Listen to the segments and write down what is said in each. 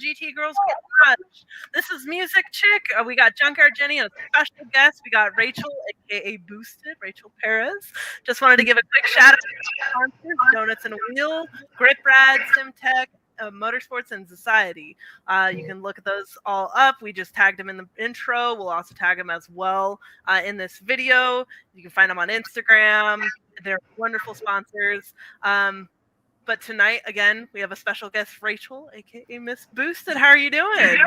GT Girls Garage. This is Music Chick. We got Junkyard Jenny and a special guest. We got Rachel, aka Boosted, Rachel Perez. Just wanted to give a quick shout out to our sponsors, Donuts and a Wheel, Grip Rad, Simtec Motorsports, and ZOCIETY. You can look at those all up. We just tagged them in the intro. We'll also tag them as well in this video. You can find them on Instagram. They're wonderful sponsors. But tonight, again, we have a special guest, Rachel, aka Miss Boosted. How are you doing? Good.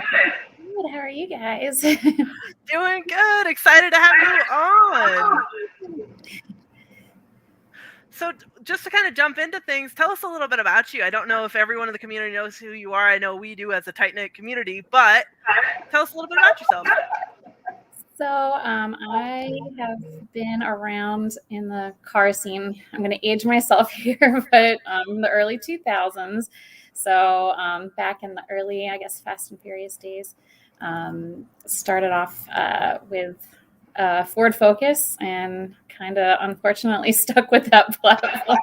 How are you guys? Doing good. Excited to have you on. So just to kind of jump into things, tell us a little bit about you. I don't know if everyone in the community knows who you are. I know we do as a tight-knit community, but tell us a little bit about yourself. So I have been around in the car scene. I'm going to age myself here, but the early 2000s. So back in the early, I guess, Fast and Furious days, started off with Ford Focus and kind of unfortunately stuck with that platform.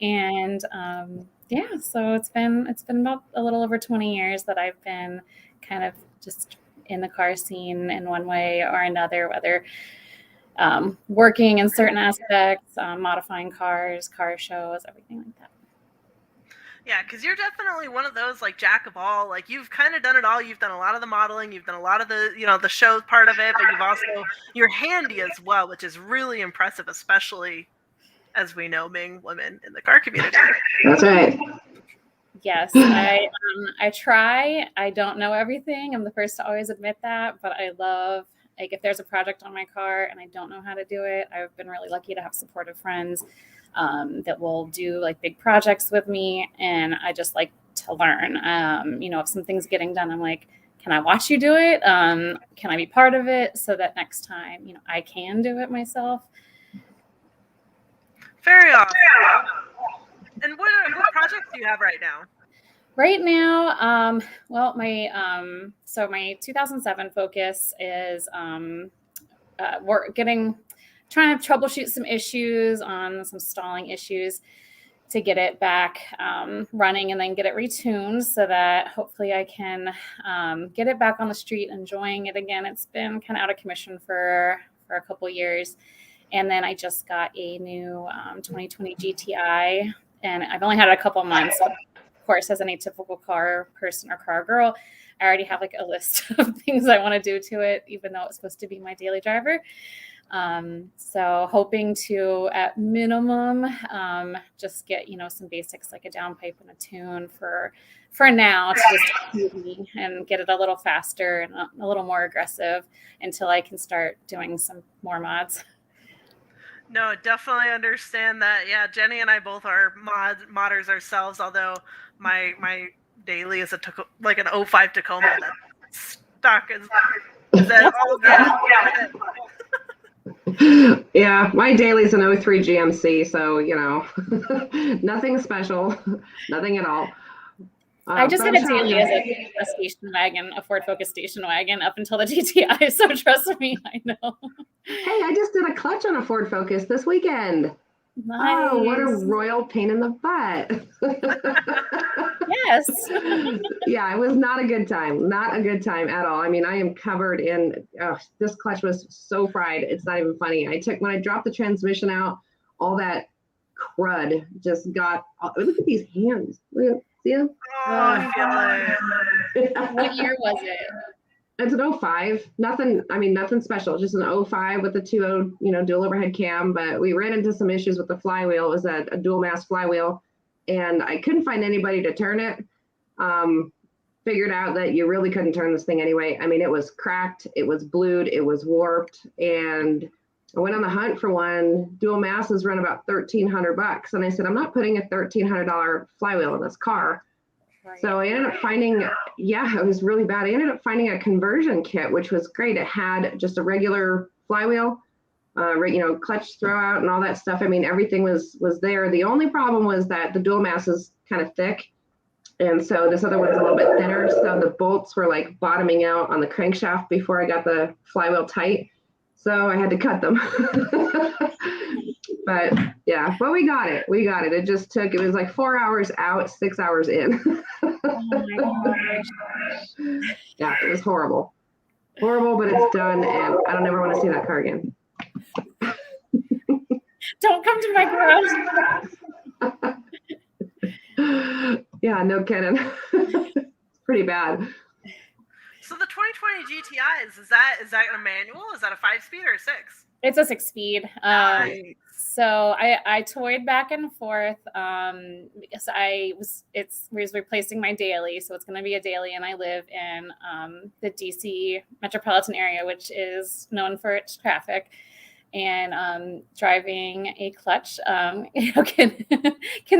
And yeah, so it's been about a little over 20 years that I've been kind of just in the car scene in one way or another, whether working in certain aspects, modifying cars, car shows, everything like that. Yeah, because you're definitely one of those like jack of all. Like you've kind of done it all. You've done a lot of the modeling. You've done a lot of the the show part of it. But you're handy as well, which is really impressive, especially as we know, being women in the car community. That's right. Yes, I try. I don't know everything. I'm the first to always admit that, but I love, like, if there's a project on my car and I don't know how to do it, I've been really lucky to have supportive friends that will do like big projects with me, and I just like to learn. If something's getting done, I'm like, can I watch you do it? Can I be part of it so that next time, I can do it myself? Very awesome. And what projects do you have right now? Right now, my 2007 Focus is trying to troubleshoot some issues on some stalling issues to get it back running and then get it retuned so that hopefully I can get it back on the street, enjoying it again. It's been kind of out of commission for a couple years. And then I just got a new 2020 GTI, and I've only had it a couple months. But of course, as any typical car person or car girl, I already have like a list of things I want to do to it, even though it's supposed to be my daily driver. So hoping to, at minimum, just get, some basics like a downpipe and a tune for now to just keep me and get it a little faster and a little more aggressive until I can start doing some more mods. No, definitely understand that. Yeah, Jenny and I both are modders ourselves, although my daily is like an 05 Tacoma that's stuck. Is that all good? Yeah, my daily's an 03 GMC, so nothing special, nothing at all. I just had a daily as a station wagon, a Ford Focus station wagon up until the GTI, so trust me, I know. Hey, I just did a clutch on a Ford Focus this weekend. Nice. Oh, what a royal pain in the butt. Yes. Yeah, it was not a good time. Not a good time at all. I mean, I am covered in, this clutch was so fried. It's not even funny. When I dropped the transmission out, all that crud just got, look at these hands. See them? Oh, I feel it. What year was it? It's an 05. Nothing special. Just an 05 with the 2.0, dual overhead cam. But we ran into some issues with the flywheel. It was a dual mass flywheel, and I couldn't find anybody to turn it. Figured out that you really couldn't turn this thing anyway. I mean, it was cracked, it was blued, it was warped, and I went on the hunt for one. Dual masses run about $1,300, and I said, I'm not putting a $1,300 flywheel in this car. Right. So I ended up finding, it was really bad. I ended up finding a conversion kit, which was great. It had just a regular flywheel, clutch throwout and all that stuff. I mean, everything was there. The only problem was that the dual mass is kind of thick, and so this other one's a little bit thinner. So the bolts were like bottoming out on the crankshaft before I got the flywheel tight. So I had to cut them. But yeah, but we got it. It just took, it was like 4 hours out, 6 hours in. Oh my gosh. Yeah, it was horrible. Horrible, but it's done, and I don't ever want to see that car again. Don't come to my garage. Yeah, no kidding. It's pretty bad. So the 2020 GTIs, is that a manual? Is that a 5-speed or a 6? It's a 6-speed. Nice. So I toyed back and forth because we was replacing my daily, so it's going to be a daily, and I live in the DC metropolitan area, which is known for its traffic. And driving a clutch can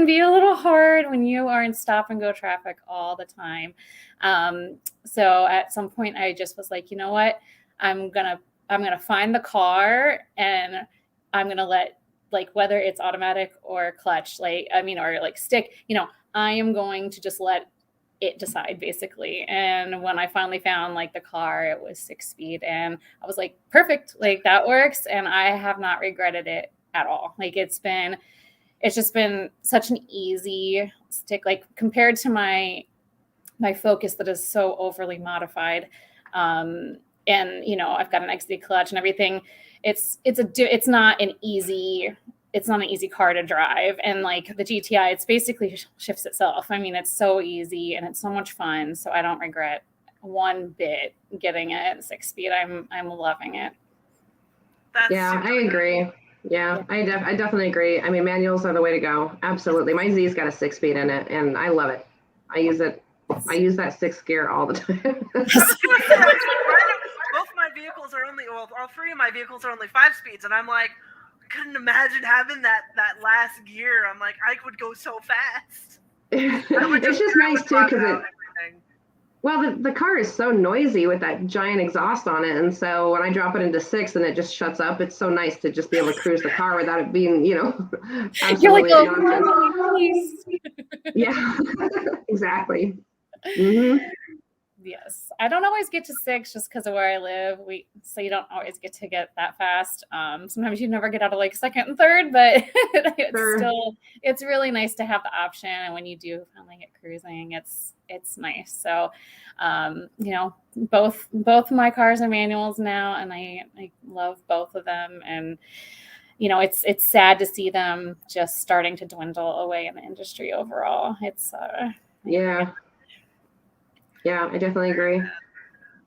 be a little hard when you are in stop and go traffic all the time. So at some point, I just was like, you know what, I'm gonna find the car, and I'm gonna let, like, whether it's automatic or clutch, or stick, I am going to just let it decide, basically. And when I finally found like the car, it was 6-speed, and I was like, perfect, like that works. And I have not regretted it at all. Like it's just been such an easy stick, like compared to my Focus that is so overly modified. And I've got an XD clutch and everything. It's not an easy car to drive. And like the GTI, it's basically shifts itself. I mean, it's so easy and it's so much fun. So I don't regret one bit getting it at 6-speed. I'm loving it. I agree. Yeah, I definitely agree. I mean, manuals are the way to go. Absolutely. My Z's got a 6-speed in it, and I love it. I use that 6th gear all the time. Both my vehicles are all 3 of my vehicles are only 5 speeds, and I'm like, I couldn't imagine having that last gear. I'm like, I would go so fast. It's just nice too, because the car is so noisy with that giant exhaust on it, and so when I drop it into 6 and it just shuts up, it's so nice to just be able to cruise the car without it being, absolutely obnoxious. Yeah, exactly. Mm-hmm. Yes, I don't always get to 6 just because of where I live. So you don't always get to get that fast. Sometimes you never get out of like 2nd and 3rd, but it's really nice to have the option. And when you do finally get cruising, it's nice. So, both my cars are manuals now, and I love both of them. And it's sad to see them just starting to dwindle away in the industry overall. Yeah, I definitely agree.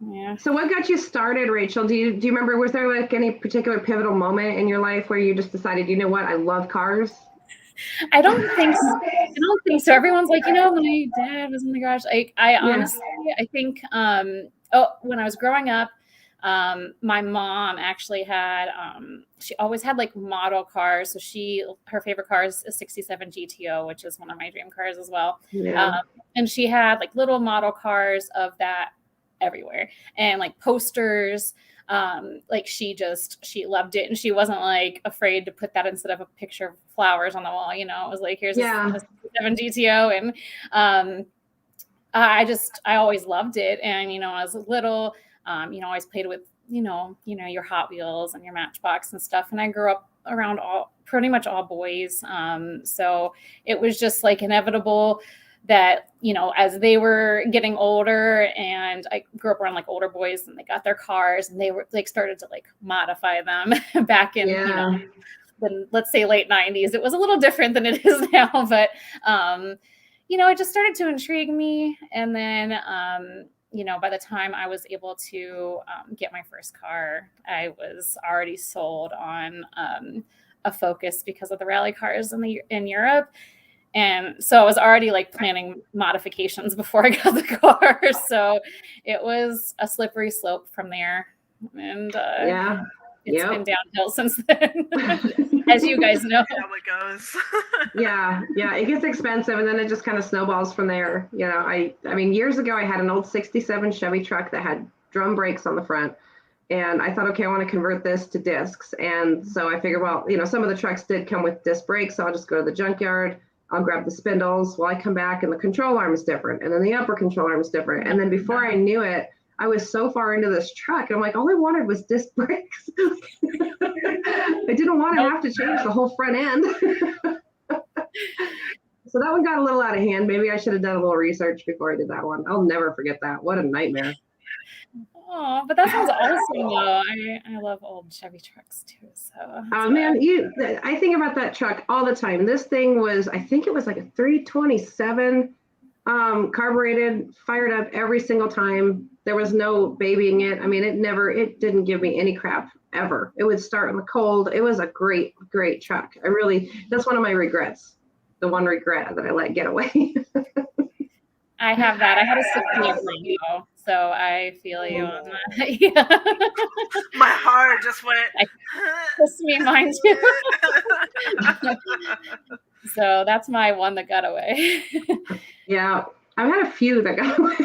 Yeah. So what got you started, Rachel? Do you remember, was there like any particular pivotal moment in your life where you just decided, you know what, I love cars? I don't think so. Everyone's like, my dad was in the garage. I honestly, I think, when I was growing up, my mom actually had, she always had like model cars. So her favorite car is a 67 GTO, which is one of my dream cars as well. Yeah. And she had like little model cars of that everywhere, and like posters. Like she loved it, and she wasn't like afraid to put that instead of a picture of flowers on the wall. It was like, here's a 7 GTO. And I always loved it. And as little, I always played with your Hot Wheels and your Matchbox and stuff. And I grew up around pretty much all boys, so it was just like inevitable that, as they were getting older, and I grew up around like older boys, and they got their cars, and they were like started to like modify them back in, the, let's say, late 90s. It was a little different than it is now, but, it just started to intrigue me. And then, by the time I was able to get my first car, I was already sold on a Focus because of the rally cars in Europe. And so I was already like planning modifications before I got the car. So it was a slippery slope from there. And it's been downhill since then, as you guys know. How it goes. Yeah, it gets expensive, and then it just kind of snowballs from there. I mean, years ago, I had an old 67 Chevy truck that had drum brakes on the front. And I thought, okay, I want to convert this to discs. And so I figured, well, some of the trucks did come with disc brakes, so I'll just go to the junkyard. I'll grab the spindles. Well, I come back and the control arm is different. And then the upper control arm is different. And then before I knew it, I was so far into this truck. I'm like, all I wanted was disc brakes. I didn't want to have to change the whole front end. So that one got a little out of hand. Maybe I should have done a little research before I did that one. I'll never forget that. What a nightmare. Oh, but that sounds awesome though. I love old Chevy trucks too. So oh man, I think about that truck all the time. This thing was, I think it was like a 327 carbureted, fired up every single time. There was no babying it. I mean, it didn't give me any crap ever. It would start in the cold. It was a great, great truck. That's one of my regrets. The one regret that I let get away. I have that. I had a 6-year Bronco, so I feel you on that. Yeah. My heart just went. Just me, mine too. So that's my one that got away. Yeah, I've had a few that got away.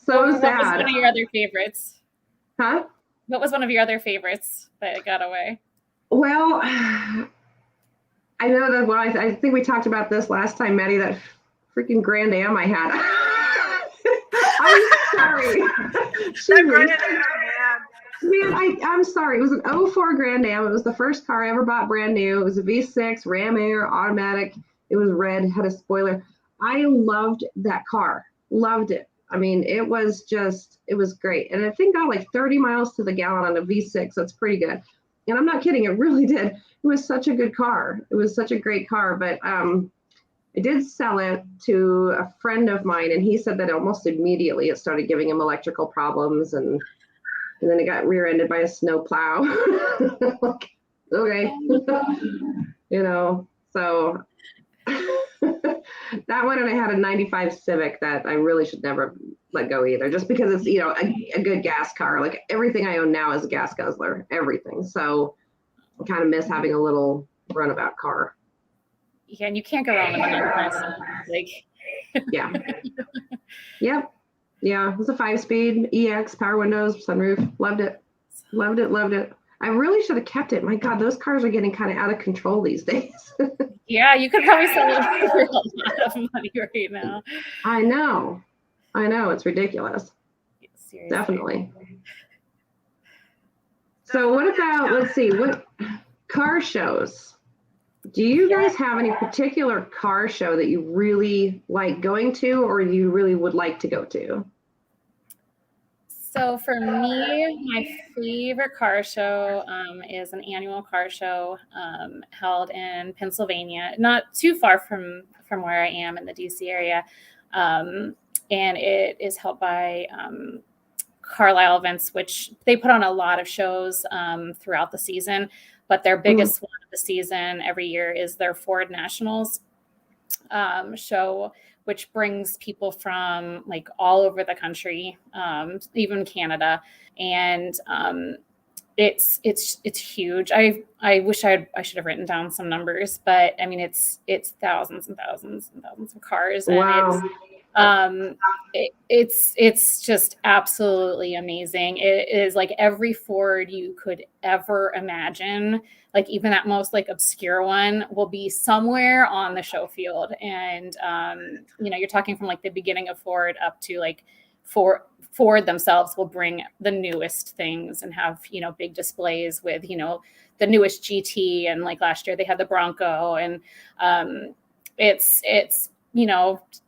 So what sad. was one of your other favorites? Huh? What was one of your other favorites that got away? Well, I know that. Well, I think we talked about this last time, Maddie. That freaking Grand Am I had. I'm sorry. Man, I'm sorry. It was an 04 Grand Am. It was the first car I ever bought brand new. It was a V6 Ram Air automatic. It was red, had a spoiler. I loved that car. Loved it. I mean, it was great. And I think got like 30 miles to the gallon on a V6. That's pretty good. And I'm not kidding. It really did. It was such a good car. It was such a great car. But I did sell it to a friend of mine, and he said that almost immediately it started giving him electrical problems, and then it got rear-ended by a snow plow. Like, okay. So that one, and I had a 95 Civic that I really should never let go either, just because it's, a good gas car. Like everything I own now is a gas guzzler, everything. So I kind of miss having a little runabout car. Yeah, and you can't go wrong with another like. Yeah. Yep. Yeah, it was a 5-speed EX, power windows, sunroof. Loved it. Loved it. Loved it. I really should have kept it. My God, those cars are getting kind of out of control these days. Yeah, you could probably sell it for a lot of money right now. I know. It's ridiculous. Seriously. Definitely. So what about, let's see, what car shows? Do you guys have any particular car show that you really like going to, or you really would like to go to? So for me, my favorite car show is an annual car show held in Pennsylvania, not too far from where I am in the DC area. And it is held by Carlisle Events, which they put on a lot of shows throughout the season. But their biggest one of the season every year is their Ford Nationals show, which brings people from like all over the country, even Canada, and it's huge. I wish I should have written down some numbers, but I mean it's thousands and thousands and thousands of cars, and wow. It's just absolutely amazing. It is like every Ford you could ever imagine, like even that most like obscure one will be somewhere on the show field. And you're talking from like the beginning of Ford up to like Ford themselves will bring the newest things and have big displays with the newest GT, and like last year they had the Bronco, and it's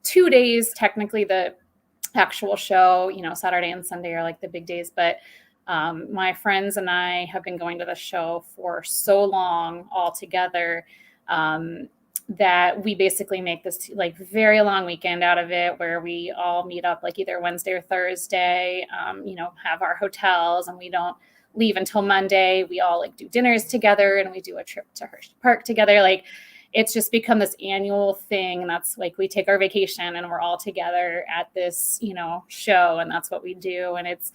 2 days technically. The actual show, Saturday and Sunday are like the big days, but my friends and I have been going to the show for so long all together that we basically make this like very long weekend out of it, where we all meet up like either Wednesday or Thursday, have our hotels, and we don't leave until Monday. We all like do dinners together, and we do a trip to Hershey Park together. Like it's just become this annual thing, and that's like we take our vacation and we're all together at this show, and that's what we do. And it's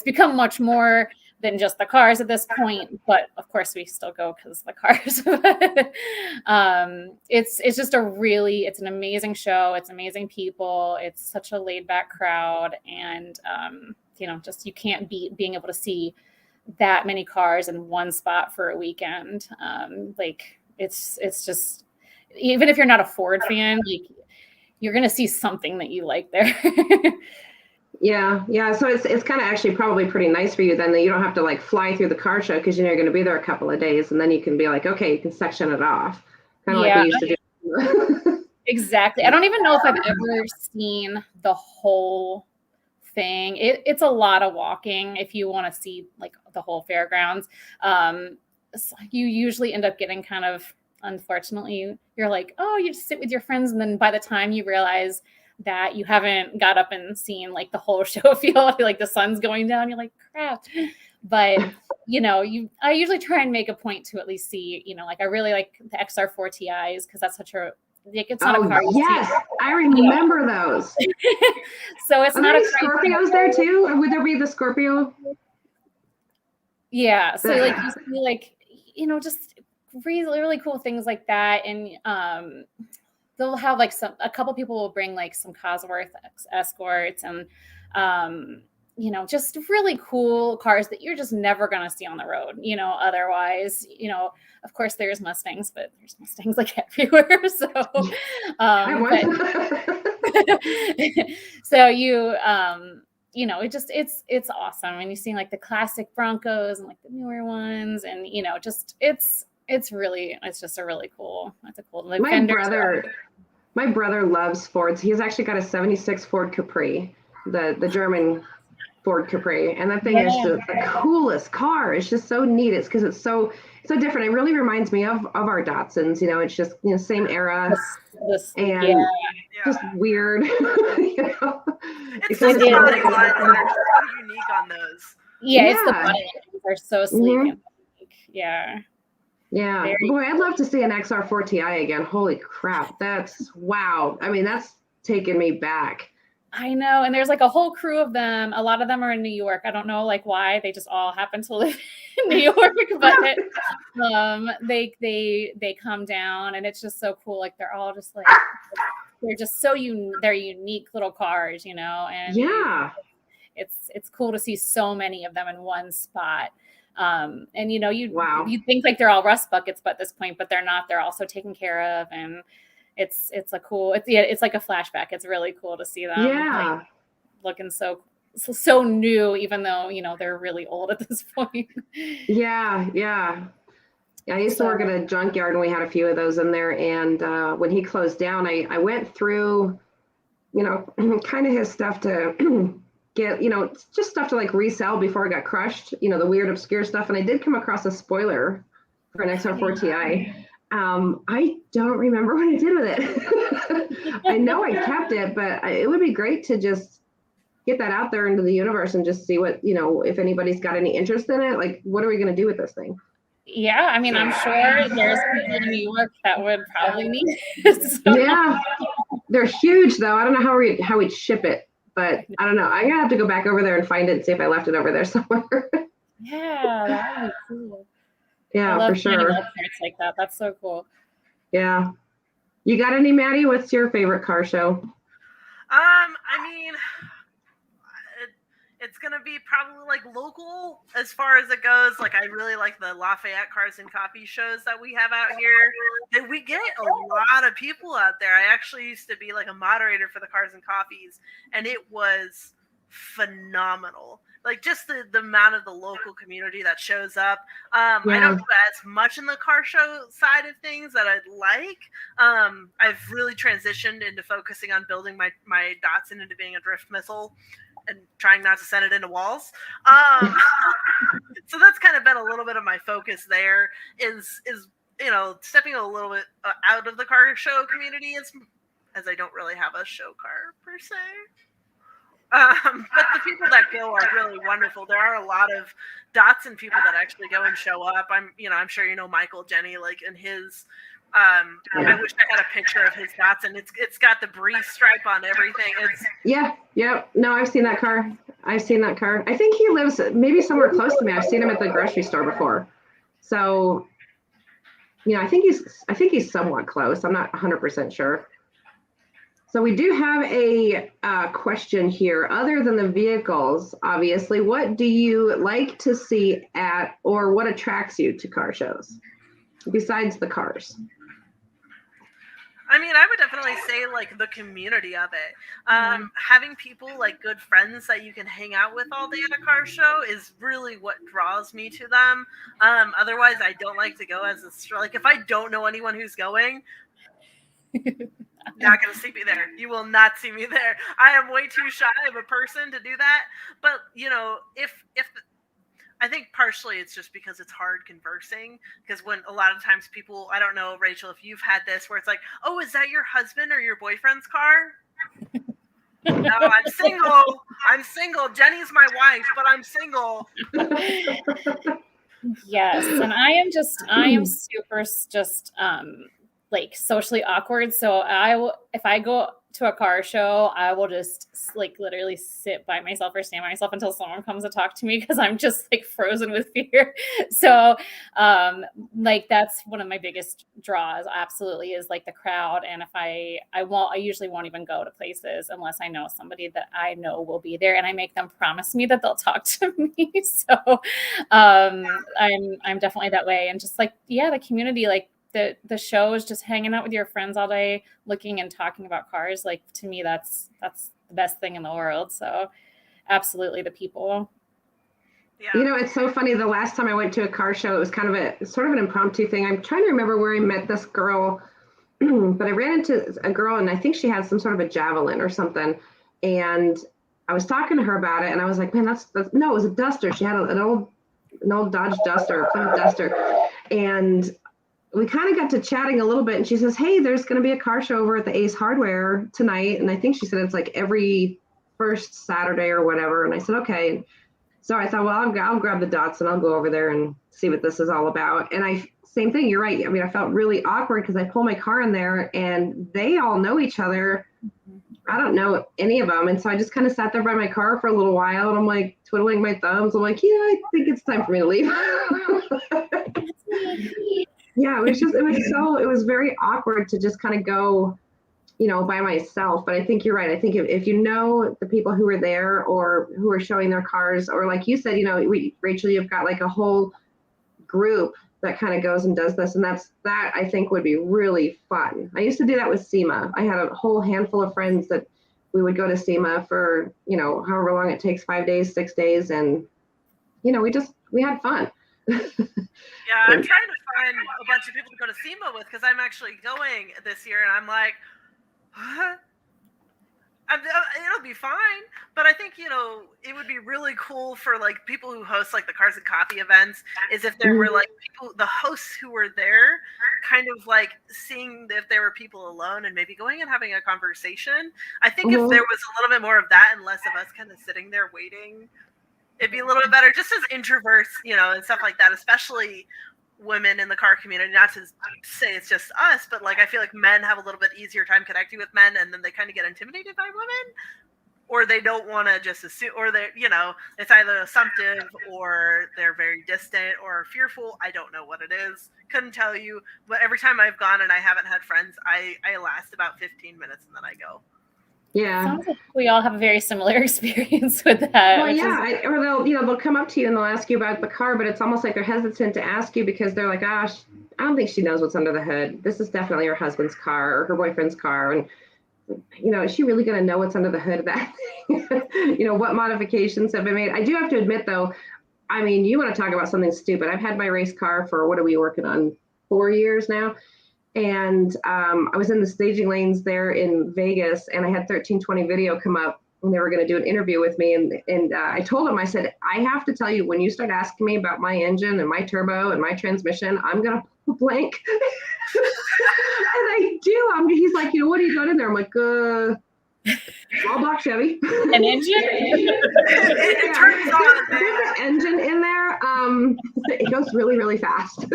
become much more than just the cars at this point, but of course we still go because of the cars. It's just it's an amazing show. It's amazing people. It's such a laid back crowd, and just you can't beat being able to see that many cars in one spot for a weekend. It's just, even if you're not a Ford fan, like you're going to see something that you like there. Yeah. So it's kind of actually probably pretty nice for you then that you don't have to like fly through the car show because you're going to be there a couple of days, and then you can be like, okay, you can section it off, kind of like we used to do. Exactly. I don't even know if I've ever seen the whole thing. It's a lot of walking if you want to see like the whole fairgrounds. So you usually end up getting kind of, unfortunately, you're like, oh, you just sit with your friends, and then by the time you realize that you haven't got up and seen like the whole show field, like the sun's going down, you're like, crap. But I usually try and make a point to at least see, like I really like the XR4 TIs because that's such a, like, it's not a car. Yes, I remember those. So it's not a Scorpios there too. Would there be the Scorpio? Yeah. So like you see like, just really, really cool things like that. And they'll have like a couple people will bring like some Cosworth escorts and just really cool cars that you're just never going to see on the road, otherwise, of course there's Mustangs, but there's Mustangs like everywhere. So, so it's awesome. And you see like the classic Broncos and like the newer ones and, it's just a really cool, that's a cool, like my brother loves Fords. He's actually got a 76 Ford Capri, the German Ford Capri, and that thing is the coolest car. It's just so neat. It's because it's so different. It really reminds me of our Datsuns. It's just same era and just weird. It's just so unique on those. Yeah, it's the body. They're so sleek. Mm-hmm. And yeah. Yeah. Boy, I'd love to see an XR4 TI again. Holy crap. That's wow. I mean, that's taken me back. I know. And there's like a whole crew of them. A lot of them are in New York. I don't know like why. They just all happen to live in New York, but they come down and it's just so cool. Like they're all just like, they're just so they're unique little cars, and yeah, it's cool to see so many of them in one spot. And you think like they're all rust buckets, but at this point, but they're not. They're also taken care of, and it's like a flashback. It's really cool to see them. Yeah, like, looking so new, even though they're really old at this point. Yeah. I used to work at a junkyard, and we had a few of those in there. And when he closed down, I went through, kind of his stuff to get, just stuff to like resell before it got crushed, the weird obscure stuff. And I did come across a spoiler for an XR4 TI. I don't remember what I did with it. I know I kept it, but it would be great to just get that out there into the universe and just see what, if anybody's got any interest in it, like, what are we going to do with this thing? Yeah. I mean, I'm sure there's people in New York that would probably need it. So. Yeah. They're huge though. I don't know how we'd ship it. But I don't know. I'm going to have to go back over there and find it and see if I left it over there somewhere. Yeah, that would be cool. Yeah, for sure. Parts like that. That's so cool. Yeah. You got any, Maddie? What's your favorite car show? I mean, it's going to be probably like local as far as it goes. Like I really like the Lafayette Cars and Coffee shows that we have out here. And we get a lot of people out there. I actually used to be like a moderator for the Cars and Coffees, and it was phenomenal. Like just the amount of the local community that shows up. I don't do as much in the car show side of things that I'd like. I've really transitioned into focusing on building my Datsun into being a drift missile and trying not to send it into walls. So that's kind of been a little bit of my focus there is stepping a little bit out of the car show community as I don't really have a show car per se. But the people that go are really wonderful. There are a lot of Datsun people that actually go and show up. I'm sure Michael, Jenny, like in his. I wish I had a picture of his Datsun. It's got the breeze stripe on everything. Yeah. No, I've seen that car. I think he lives maybe somewhere close to me. I've seen him at the grocery store before. So, I think he's somewhat close. I'm not 100% sure. So we do have a question here. Other than the vehicles, obviously, what do you like to see at, or what attracts you to car shows besides the cars? I mean, I would definitely say like the community of it. Having people like good friends that you can hang out with all day at a car show is really what draws me to them. Otherwise, I don't like to go as a like if I don't know anyone who's going, not gonna see me there. You will not see me there. I am way too shy of a person to do that. But you know, if I think partially it's just because it's hard conversing. Because when a lot of times people, I don't know, Rachel, if you've had this where it's like, oh, is that your husband or your boyfriend's car? No, I'm single. I'm single. Jenny's my wife, but I'm single. Yes, and I am super just like socially awkward. So if I go to a car show, I will just like literally sit by myself or stand by myself until someone comes to talk to me because I'm just like frozen with fear. So like that's one of my biggest draws, absolutely, is like the crowd. And if I usually won't even go to places unless I know somebody that I know will be there, and I make them promise me that they'll talk to me. So I'm definitely that way. And just like, yeah, the community, like the show is just hanging out with your friends all day, looking and talking about cars. Like, to me, that's the best thing in the world. So absolutely the people. Yeah. You know, it's so funny. The last time I went to a car show, it was kind of a sort of an impromptu thing. I'm trying to remember where I met this girl, but I ran into a girl and I think she had some sort of a Javelin or something. And I was talking to her about it and I was like, man, that's no, it was a Duster. She had an old Dodge Duster, Plymouth Duster. And we kind of got to chatting a little bit and she says, hey, there's going to be a car show over at the Ace Hardware tonight. And I think she said it's like every first Saturday or whatever. And I said, okay. So I thought, well, I'll grab the dots and I'll go over there and see what this is all about. And same thing, you're right. I mean, I felt really awkward because I pull my car in there and they all know each other. I don't know any of them. And so I just kind of sat there by my car for a little while and I'm like twiddling my thumbs. I'm like, yeah, I think it's time for me to leave. Yeah, it was very awkward to just kind of go, you know, by myself. But I think you're right. I think if you know the people who are there or who are showing their cars, or like you said, you know, Rachel, you've got like a whole group that kind of goes and does this. And that I think would be really fun. I used to do that with SEMA. I had a whole handful of friends that we would go to SEMA for, you know, however long it takes, 5 days, 6 days. And, you know, we had fun. Yeah, I'm trying to find a bunch of people to go to SEMA with because I'm actually going this year, and I'm like, what? It'll be fine, but I think, you know, it would be really cool for like people who host like the Cars and Coffee events is if there were like people, the hosts who were there, kind of like seeing if there were people alone and maybe going and having a conversation. I think if there was a little bit more of that and less of us kind of sitting there waiting, it'd be a little bit better just as introverts, you know, and stuff like that, especially women in the car community. Not to say it's just us, but like I feel like men have a little bit easier time connecting with men, and then they kind of get intimidated by women, or they don't want to just assume, or they're, you know, it's either assumptive or they're very distant or fearful. I don't know what it is. Couldn't tell you. But every time I've gone and I haven't had friends, I last about 15 minutes and then I go. Yeah. Sounds like we all have a very similar experience with that. Well, yeah, or they'll come up to you and they'll ask you about the car, but it's almost like they're hesitant to ask you because they're like, gosh, I don't think she knows what's under the hood. This is definitely her husband's car or her boyfriend's car. And, you know, is she really going to know what's under the hood of that thing? You know, what modifications have been made? I do have to admit, though, I mean, you want to talk about something stupid. I've had my race car for, what are we working on, 4 years now? And I was in the staging lanes there in Vegas, and I had 1320 Video come up, and they were going to do an interview with me. And I told them, I said, I have to tell you, when you start asking me about my engine and my turbo and my transmission, I'm going to blank. And I do. He's like, you know, what are you doing in there? I'm like, small block Chevy. An engine? It turns on. There's an engine in there. It goes really, really fast.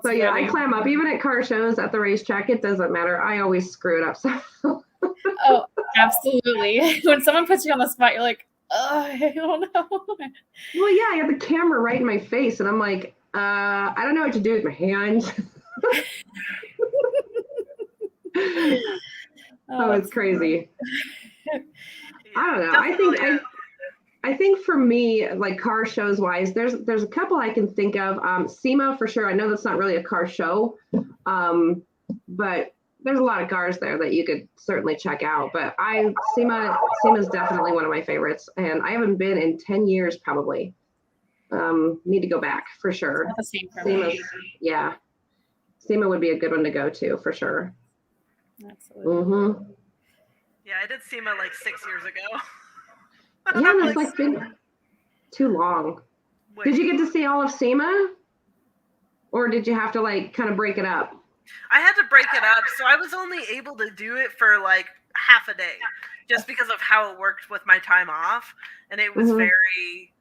So yeah, I clam up. Even at car shows, at the racetrack, it doesn't matter. I always screw it up. So. Oh, absolutely. When someone puts you on the spot, you're like, oh, I don't know. Well, yeah, I have the camera right in my face, and I'm like, I don't know what to do with my hands. Oh, it's crazy. I don't know. I think for me, like car shows wise, there's a couple I can think of. SEMA for sure. I know that's not really a car show, but there's a lot of cars there that you could certainly check out. But SEMA is definitely one of my favorites, and I haven't been in 10 years probably. Need to go back for sure. It's the same for me. Yeah, SEMA would be a good one to go to for sure. Absolutely. Mm-hmm. Yeah, I did SEMA like 6 years ago. Yeah, that's like been too long. Wait. Did you get to see all of SEMA? Or did you have to like kind of break it up? I had to break it up, so I was only able to do it for like half a day, just because of how it worked with my time off, and it was very,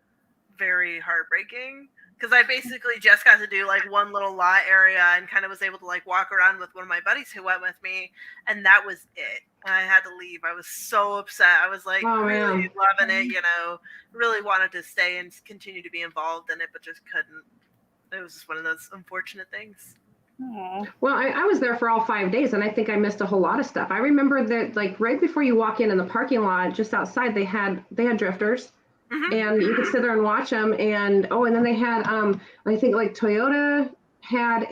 very heartbreaking. Because I basically just got to do like one little lot area and kind of was able to like walk around with one of my buddies who went with me, and that was it. And I had to leave. I was so upset. I was like really loving it, you know, really wanted to stay and continue to be involved in it, but just couldn't. It was just one of those unfortunate things. Aww. Well, I was there for all 5 days, and I think I missed a whole lot of stuff. I remember that like right before you walk in the parking lot, just outside, they had drifters. And you could sit there and watch them, and then they had I think like Toyota had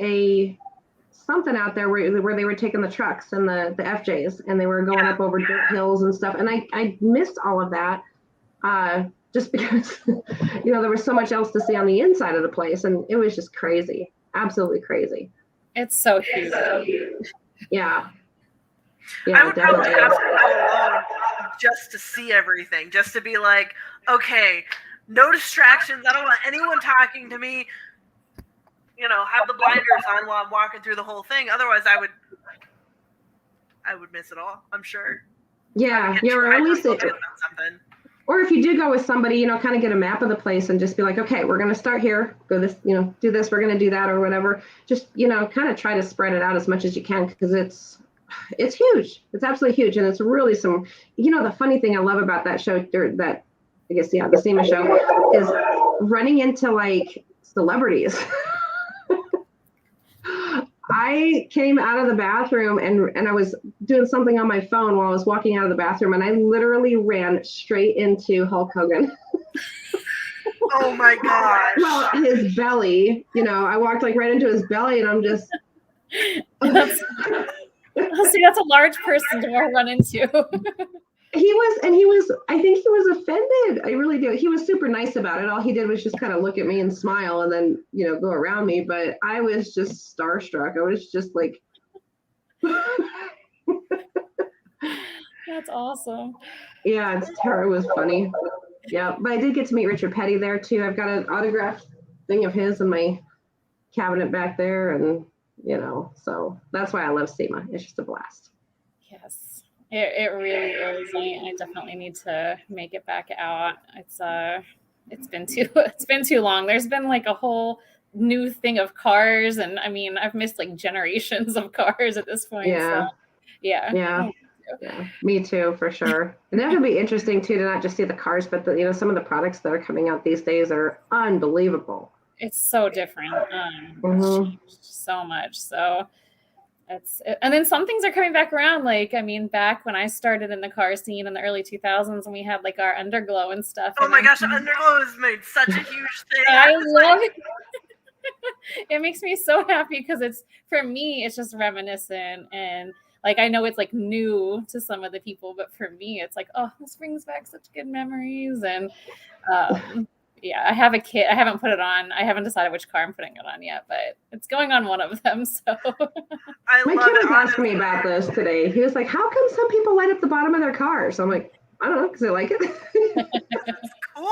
something out there where they were taking the trucks and the FJs, and they were going up over dirt hills and stuff, and I missed all of that just because there was so much else to see on the inside of the place, and it was just crazy, absolutely crazy. It's so huge. Yeah, I would definitely. probably have to go alone just to see everything, just to be like, okay, no distractions. I don't want anyone talking to me. Have the blinders on while I'm walking through the whole thing. Otherwise, I would miss it all, I'm sure. Yeah, or at least something. Or if you do go with somebody, kind of get a map of the place and just be like, okay, we're going to start here, go this, do this, we're going to do that or whatever. Just, kind of try to spread it out as much as you can, because it's huge. It's absolutely huge. And it's really the funny thing I love about that show, the SEMA show, is running into like celebrities. I came out of the bathroom and I was doing something on my phone while I was walking out of the bathroom, and I literally ran straight into Hulk Hogan. Oh my gosh. Well, his belly, I walked like right into his belly, and I'm just. That's a large person to run into. I think he was offended. I really do. He was super nice about it. All he did was just kind of look at me and smile and then, go around me. But I was just starstruck. I was just like. That's awesome. Yeah, it was funny. Yeah, but I did get to meet Richard Petty there too. I've got an autographed thing of his in my cabinet back there, and so that's why I love SEMA. It's just a blast. Yes. It really is. I definitely need to make it back out. It's been too long. There's been like a whole new thing of cars, and I mean, I've missed like generations of cars at this point. Yeah. So, yeah. Yeah, me too, for sure. And that would be interesting too, to not just see the cars, but some of the products that are coming out these days are unbelievable. It's so different. Changed so much. So. And then some things are coming back around. Like, I mean, back when I started in the car scene in the early 2000s, and we had like our underglow and stuff. Oh my gosh, underglow has made such a huge thing. I love it. It makes me so happy because for me, it's just reminiscent. And like, I know it's like new to some of the people, but for me, it's like, oh, this brings back such good memories. And yeah, I have a kit. I haven't put it on. I haven't decided which car I'm putting it on yet, but it's going on one of them. So my kid was asking me about this today. He was like, how come some people light up the bottom of their cars? I'm like, I don't know, because they like it. It's cool.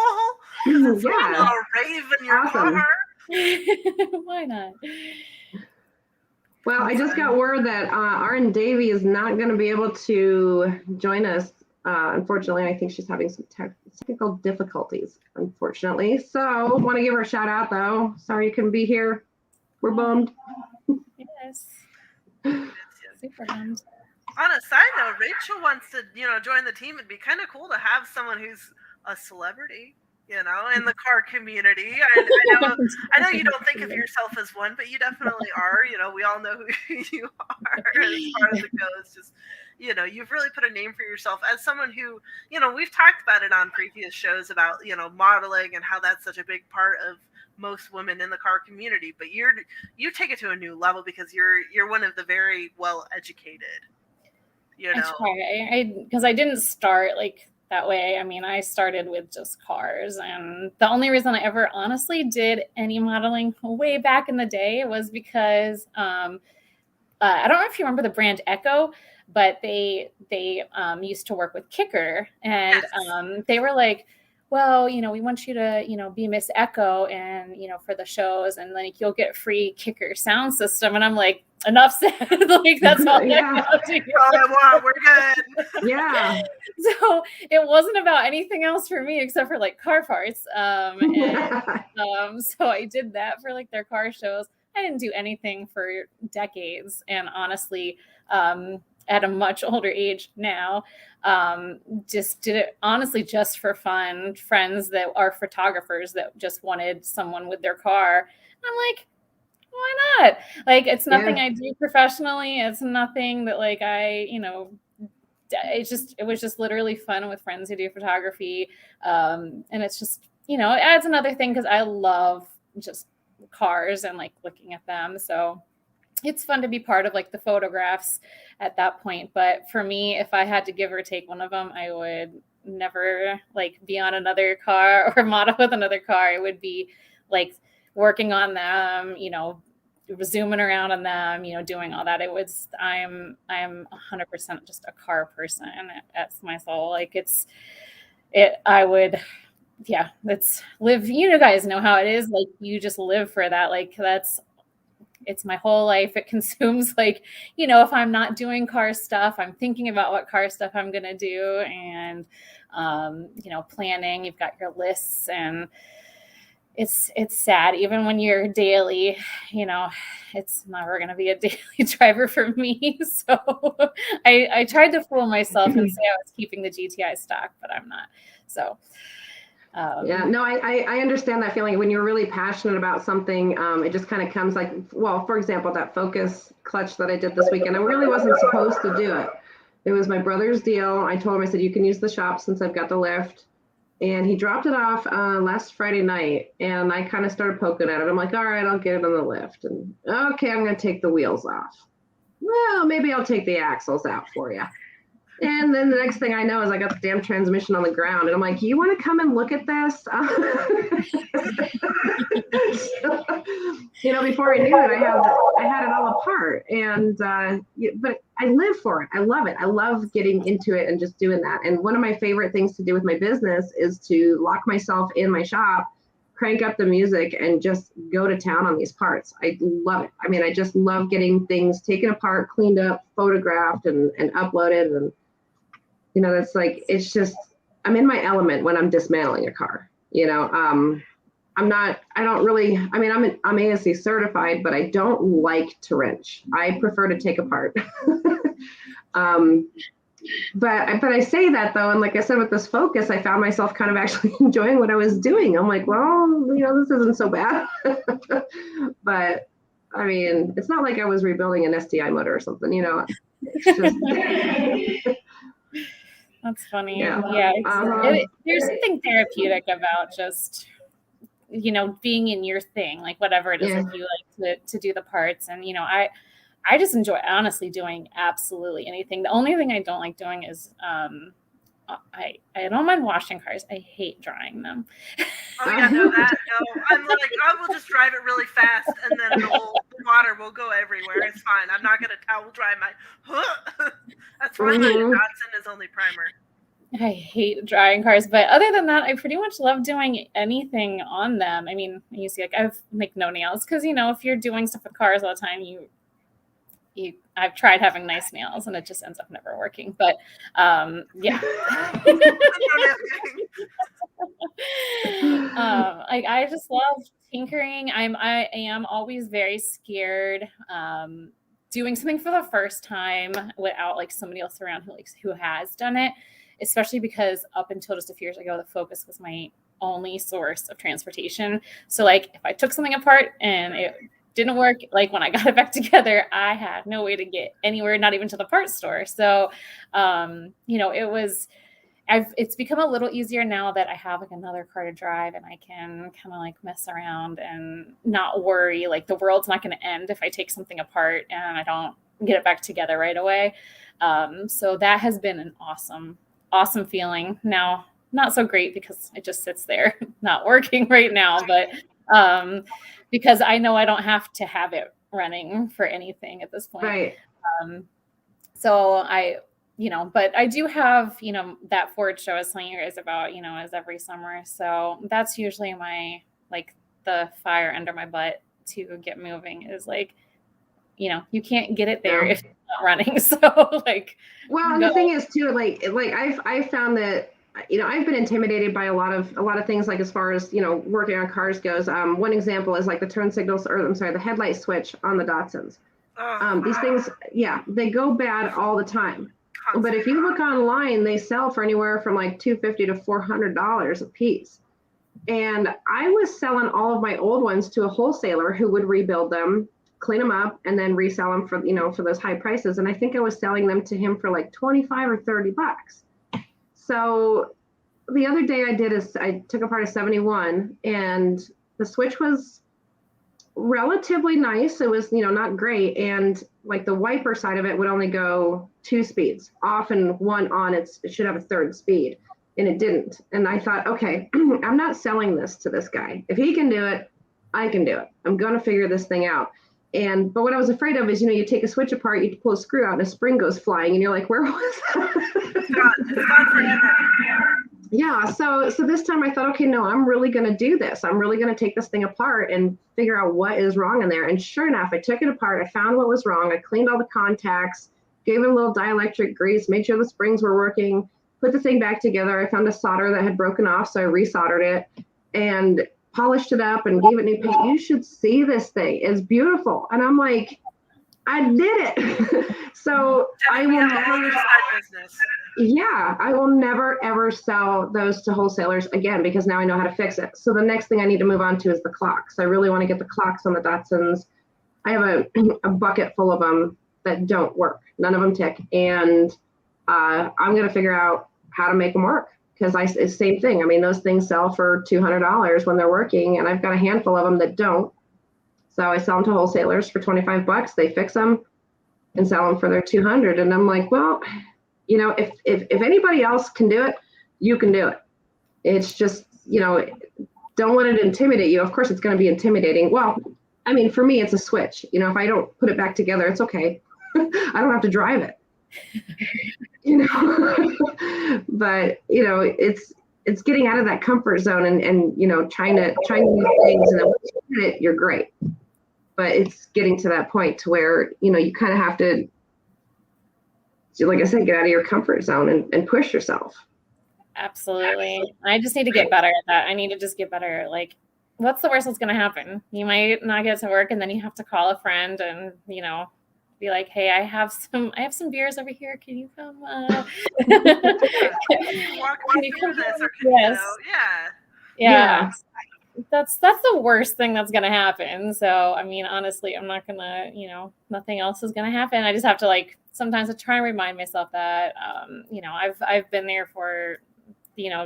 It's like a little rave in your car. Why not? Well, I just got word that Aryn Davy is not going to be able to join us. Unfortunately, I think she's having some technical difficulties, unfortunately. So want to give her a shout out, though. Sorry you couldn't be here. We're bummed. Yes. Super bummed. On a side note, Rachel wants to, join the team. It'd be kind of cool to have someone who's a celebrity. you know, in the car community. I know you don't think of yourself as one, but you definitely are. You know, we all know who you are as far as it goes. Just, you know, you've really put a name for yourself as someone who, you know, we've talked about it on previous shows about, you know, modeling and how that's such a big part of most women in the car community. But you take it to a new level because you're one of the very well educated. You know, I try, because I didn't start like that way. I mean, I started with just cars, and the only reason I ever honestly did any modeling way back in the day was because I don't know if you remember the brand Echo, but they used to work with Kicker, and they were like, well, you know, we want you to, you know, be Miss Echo, and, you know, for the shows, and like you'll get free Kicker sound system. And I'm like, enough said. Like, that's all Yeah. all I want. We're good. Yeah. So it wasn't about anything else for me except for like car parts. So I did that for like their car shows. I didn't do anything for decades, and honestly, at a much older age now, just did it honestly just for fun. Friends that are photographers that just wanted someone with their car. I'm like, why not? Like, it's nothing I do professionally. It's nothing that like I, you know, it was just literally fun with friends who do photography. And it's just, you know, it adds another thing because I love just cars and like looking at them. So it's fun to be part of like the photographs at that point. But for me, if I had to give or take one of them, I would never like be on another car or model with another car. It would be like working on them, you know, zooming around on them, you know, doing all that. I'm 100% just a car person. That's my soul. Like I would, yeah, let's live. You know, guys know how it is. Like, you just live for that. Like, it's my whole life. It consumes, like, you know, if I'm not doing car stuff, I'm thinking about what car stuff I'm going to do. And, you know, planning, you've got your lists, and it's sad. Even when you're daily, you know, it's never going to be a daily driver for me. So I tried to fool myself and say I was keeping the GTI stock, but I'm not. So yeah, no, I understand that feeling when you're really passionate about something. It just kind of comes like, well, for example, that Focus clutch that I did this weekend, I really wasn't supposed to do it. It was my brother's deal. I told him, I said, you can use the shop since I've got the lift. And he dropped it off last Friday night, and I kind of started poking at it. I'm like, all right, I'll get it on the lift. And okay, I'm going to take the wheels off. Well, maybe I'll take the axles out for you. And then the next thing I know is I got the damn transmission on the ground, and I'm like, you want to come and look at this? So, you know, before I knew it, I had it all apart. And but I live for it. I love it. I love getting into it and just doing that. And one of my favorite things to do with my business is to lock myself in my shop, crank up the music, and just go to town on these parts. I love it. I mean, I just love getting things taken apart, cleaned up, photographed, and uploaded. And you know, that's like, it's just, I'm in my element when I'm dismantling a car. You know, I'm ASC certified, but I don't like to wrench. I prefer to take apart. But I say that though, and like I said, with this Focus, I found myself kind of actually enjoying what I was doing. I'm like, well, you know, this isn't so bad. But I mean, it's not like I was rebuilding an STI motor or something, you know. It's just that's funny. Yeah. There's something therapeutic about just, you know, being in your thing, like whatever it is that you like to do the parts. And, you know, I just enjoy honestly doing absolutely anything. The only thing I don't like doing is I don't mind washing cars. I hate drying them. Oh yeah, no, I'm like, I will just drive it really fast, and then the water will go everywhere. It's fine. I'm not gonna towel dry my. That's why my Madison is only primer. I hate drying cars, but other than that, I pretty much love doing anything on them. I mean, you see, like, I've like no nails because, you know, if you're doing stuff with cars all the time, I've tried having nice nails and it just ends up never working. But yeah. I just love tinkering. I am always very scared doing something for the first time without like somebody else around who has done it, especially because up until just a few years ago, the Focus was my only source of transportation. So like if I took something apart and it didn't work, like when I got it back together, I had no way to get anywhere, not even to the parts store. So, it's become a little easier now that I have like another car to drive, and I can kind of like mess around and not worry, like the world's not going to end if I take something apart and I don't get it back together right away. So that has been an awesome feeling. Now, not so great because it just sits there not working right now, but because I know I don't have to have it running for anything at this point. Right. So but I do have, that Ford show I was telling you guys about, is every summer. So that's usually my, like the fire under my butt to get moving is like, you can't get it there if it's not running. So like, well, and the thing is too, like I've found that, I've been intimidated by a lot of things, like as far as, working on cars goes. One example is like the turn signals, the headlight switch on the Datsuns. These things, they go bad all the time. But if you look online, they sell for anywhere from like $250 to $400 a piece. And I was selling all of my old ones to a wholesaler who would rebuild them, clean them up, and then resell them for, for those high prices. And I think I was selling them to him for like 25 or 30 bucks. So the other day I took apart a 71, and the switch was relatively nice. It was, not great. And like the wiper side of it would only go 2 speeds off and 1 on. It should have a 3rd speed, and it didn't. And I thought, okay, I'm not selling this to this guy. If he can do it, I can do it. I'm going to figure this thing out. But what I was afraid of is, you take a switch apart, you pull a screw out and a spring goes flying, and you're like, where was that? It's gone forever. Yeah. So this time I thought, okay, no, I'm really going to do this. I'm really going to take this thing apart and figure out what is wrong in there. And sure enough, I took it apart. I found what was wrong. I cleaned all the contacts, gave it a little dielectric grease, made sure the springs were working, put the thing back together. I found a solder that had broken off, so I resoldered it and polished it up and gave it new paint. You should see this thing. It's beautiful. And I'm like, I did it. So I will never, I will never ever sell those to wholesalers again, because now I know how to fix it. So the next thing I need to move on to is the clocks. I really want to get the clocks on the Datsuns. I have a bucket full of them that don't work. None of them tick. And I'm going to figure out how to make them work, because it's same thing. I mean, those things sell for $200 when they're working, and I've got a handful of them that don't. So I sell them to wholesalers for 25 bucks. They fix them and sell them for their 200. And I'm like, well, if anybody else can do it, you can do it. It's just, don't let it intimidate you. Of course, it's going to be intimidating. Well, I mean, for me, it's a switch. If I don't put it back together, it's okay. I don't have to drive it. But it's getting out of that comfort zone and trying to do things, and then once you get it, you're great. But it's getting to that point to where you kind of have to, like I said, get out of your comfort zone and push yourself. Absolutely. I just need to get better at that. I need to just get better. Like, what's the worst that's going to happen? You might not get to work, and then you have to call a friend and be like, hey, I have some beers over here. Can you come? Can you walk me through this? Yes. Yeah. That's the worst thing that's going to happen. So, I mean, honestly, I'm not going to, nothing else is going to happen. I just have to sometimes I try and remind myself that, I've been there for,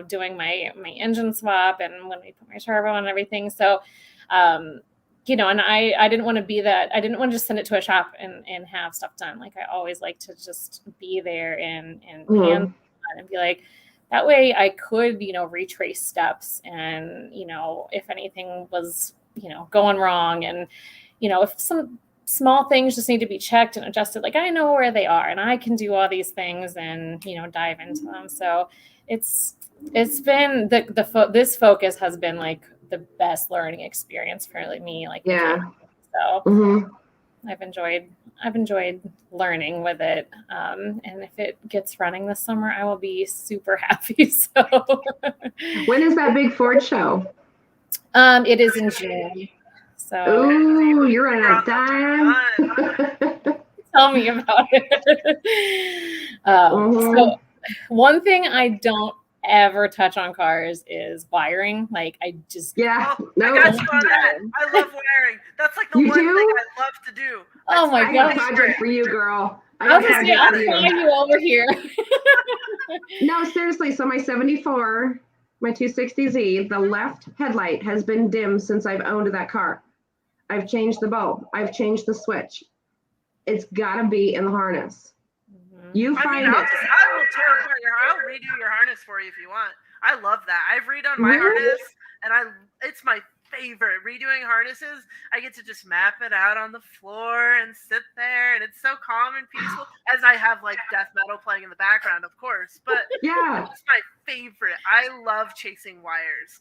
doing my engine swap and when we put my turbo on and everything. So, and I didn't want to be that. I didn't want to just send it to a shop and have stuff done. Like, I always like to just be there and hand and be like, that way I could, retrace steps and, if anything was, going wrong and, if some small things just need to be checked and adjusted, like I know where they are and I can do all these things and, dive into them. So it's been this focus has been like the best learning experience for me. Like, so I've enjoyed learning with it. And if it gets running this summer, I will be super happy. So when is that big Ford show? It is in June. So you're running out of time. Tell me about it. So one thing I don't ever touch on cars is wiring. Like I just Yeah. Oh, No. I got you on that. I love wiring. That's like the You one do? thing I love to do. Oh my I got a gosh. project for you, girl. I was got a gonna say, project I'll for fly you. you over here. No, seriously. So my 74, my 260Z, the left headlight has been dim since I've owned that car. I've changed the bulb. I've changed the switch. It's got to be in the harness. You find I will it. tear apart I'll redo your harness for you if you want. I love that. I've redone my Really? harness, and it's my favorite. Redoing harnesses, I get to just map it out on the floor and sit there, and it's so calm and peaceful. As I have like death metal playing in the background, of course, but Yeah. it's my favorite. I love chasing wires.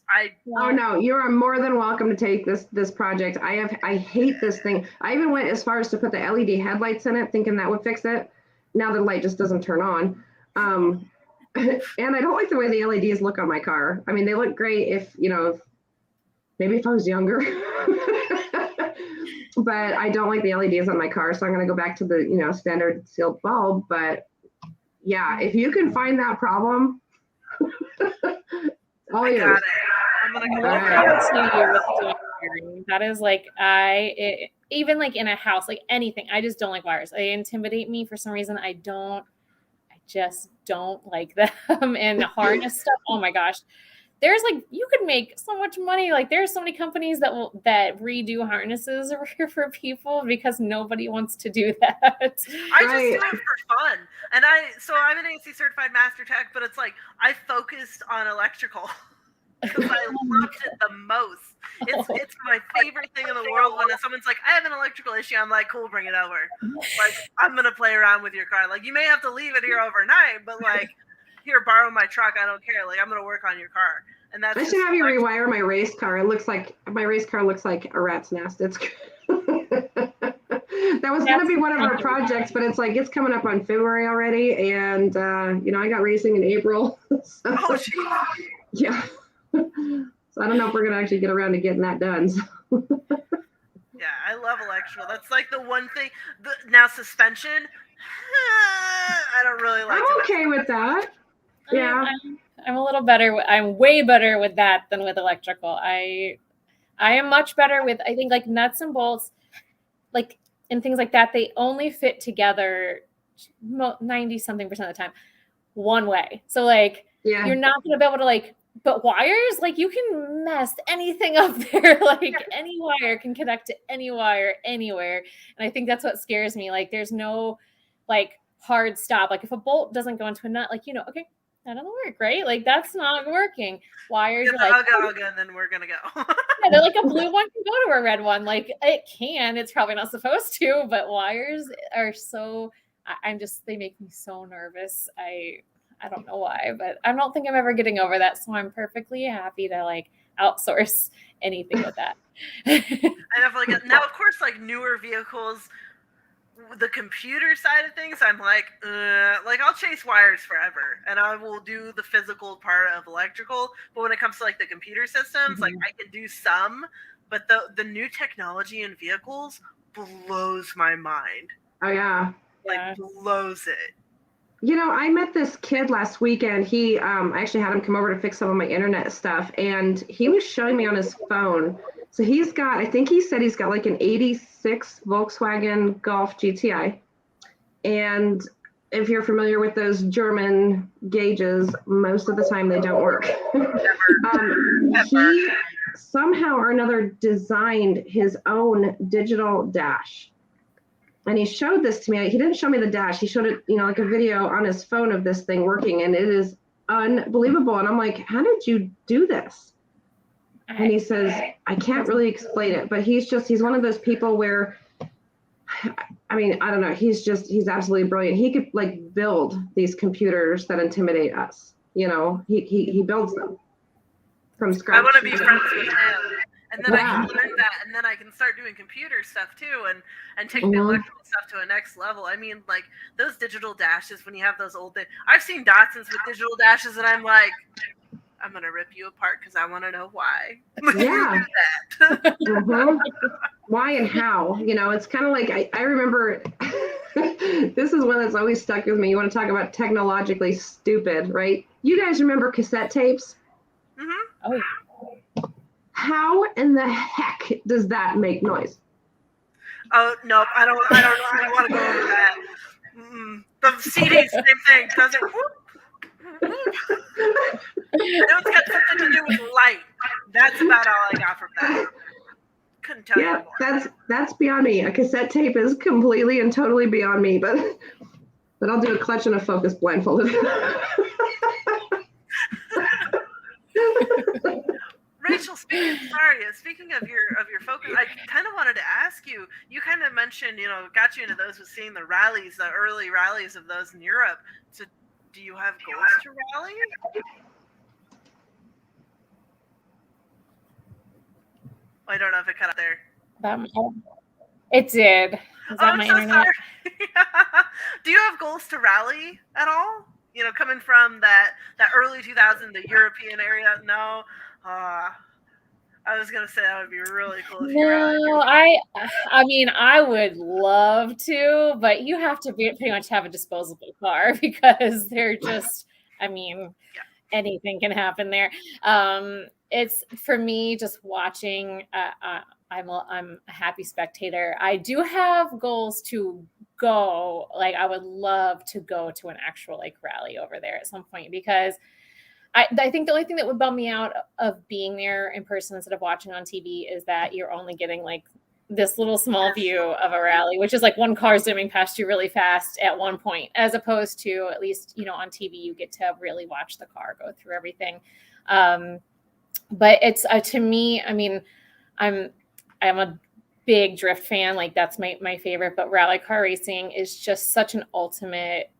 Oh no, you are more than welcome to take this project. I hate this thing. I even went as far as to put the LED headlights in it, thinking that would fix it. Now the light just doesn't turn on. And I don't like the way the LEDs look on my car. I mean, they look great if, maybe if I was younger. But I don't like the LEDs on my car, so I'm going to go back to the, standard sealed bulb. But yeah, if you can find that problem, all yours. Got it. I'm gonna go. That is like even like in a house, like anything. I just don't like wires. They intimidate me for some reason. I just don't like them. And harness stuff. Oh my gosh. There's like, you could make so much money. Like there's so many companies that redo harnesses for people because nobody wants to do that. I just do it for fun. And I'm an AC certified master tech, but it's like I focused on electrical because I loved it the most. It's my favorite thing in the world when someone's like, I have an electrical issue. I'm like, cool, bring it over. Like, I'm going to play around with your car. Like, you may have to leave it here overnight, but like, here, borrow my truck. I don't care. Like, I'm going to work on your car. And that's I should have you rewire my race car. It looks like my race car looks like a rat's nest. It's that was going to be one of our projects, but it's like it's coming up on February already, and I got racing in April. So, yeah. So I don't know if we're going to actually get around to getting that done. So. Yeah, I love electrical. That's like the one thing. Now suspension, I don't really like. I'm okay with that. Yeah. I'm a little better. I'm way better with that than with electrical. I am much better with, I think, like nuts and bolts, like, and things like that. They only fit together 90-something% of the time one way. So like, you're not going to be able to like, but wires, like you can mess anything up there. Like any wire can connect to any wire anywhere. And I think that's what scares me. Like there's no like hard stop. Like if a bolt doesn't go into a nut, like, okay, that doesn't work, right? Like that's not working. Wires are like, I'll go, and then we're gonna go. Yeah, they're like a blue one can go to a red one. Like it can. It's probably not supposed to, but wires are so. They make me so nervous. I don't know why, but I don't think I'm ever getting over that. So I'm perfectly happy to like outsource anything with that. I definitely get now. Of course, like newer vehicles. The computer side of things, I'm like I'll chase wires forever, and I will do the physical part of electrical. But when it comes to like the computer systems, like I can do some, but the new technology in vehicles blows my mind. Oh yeah, like blows it. I met this kid last weekend. I actually had him come over to fix some of my internet stuff, and he was showing me on his phone. So I think he said he's got like an 86 Volkswagen Golf GTI. And if you're familiar with those German gauges, most of the time they don't work. He somehow or another designed his own digital dash. And he showed this to me. He didn't show me the dash. He showed it, like a video on his phone of this thing working. And it is unbelievable. And I'm like, how did you do this? And he says, I can't really explain it, but he's one of those people where, I mean, I don't know. He's absolutely brilliant. He could like build these computers that intimidate us. He builds them from scratch. I want to be friends with him. And then I can learn that, and then I can start doing computer stuff too, and take the electrical stuff to a next level. I mean, like those digital dashes, when you have those old things. I've seen Datsuns with digital dashes, and I'm like, I'm gonna rip you apart because I want to know why. Yeah. Why and how? It's kind of like I remember. This is one that's always stuck with me. You want to talk about technologically stupid, right? You guys remember cassette tapes? Mm-hmm. Oh, yeah. How in the heck does that make noise? Oh nope, I don't know. I don't want to go over that. The CDs, same thing. Does it? I know it's got something to do with light. That's about all I got from that. Couldn't tell you more. That's beyond me. A cassette tape is completely and totally beyond me, but I'll do a clutch and a focus blindfolded. Rachel, speaking of your focus, I kind of wanted to ask you. You kind of mentioned, got you into those with seeing the early rallies of those in Europe. So, do you have goals to rally? I don't know if it cut out there. It did. Is that my internet? Do you have goals to rally at all? Coming from that early 2000, the European area. No. I was gonna say that would be really cool. No, I mean, I would love to, but you have to pretty much have a disposable car because they're just, I mean, anything can happen there. It's for me just watching. I'm a happy spectator. I do have goals to go. Like, I would love to go to an actual rally over there at some point because I think the only thing that would bum me out of being there in person instead of watching on TV is that you're only getting this little small view of a rally, which is one car zooming past you really fast at one point, as opposed to at least, on TV, you get to really watch the car go through everything. But it's to me, I mean, I'm a big drift fan. That's my favorite, but rally car racing is just such an ultimate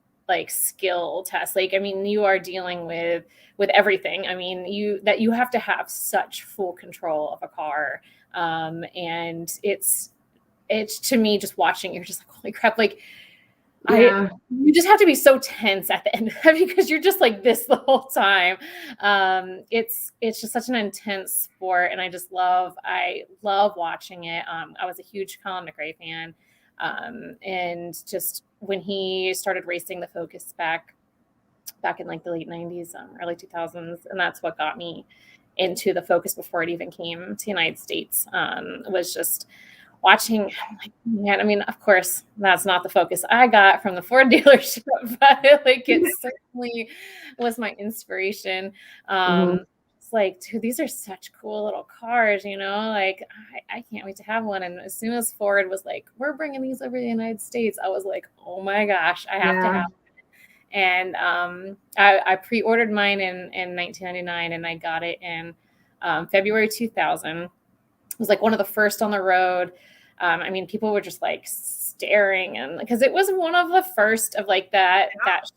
skill test. I mean, you are dealing with everything. I mean, you have to have such full control of a car. And it's to me, just watching, you're just holy crap. You just have to be so tense at the end of it because you're just this the whole time. It's just such an intense sport. And I love watching it. I was a huge Colin McRae fan. And just when he started racing the Focus back in the late 90s, early 2000s, and that's what got me into the Focus before it even came to the United States, was just watching. Man, I mean, of course, that's not the Focus I got from the Ford dealership, but it certainly was my inspiration. It's dude, these are such cool little cars, I can't wait to have one. And as soon as Ford was we're bringing these over to the United States, I was oh my gosh, I have to have it. And I pre-ordered mine in 1999 and I got it in February 2000. It was one of the first on the road. I mean, people were just staring, and because it was one of the first of that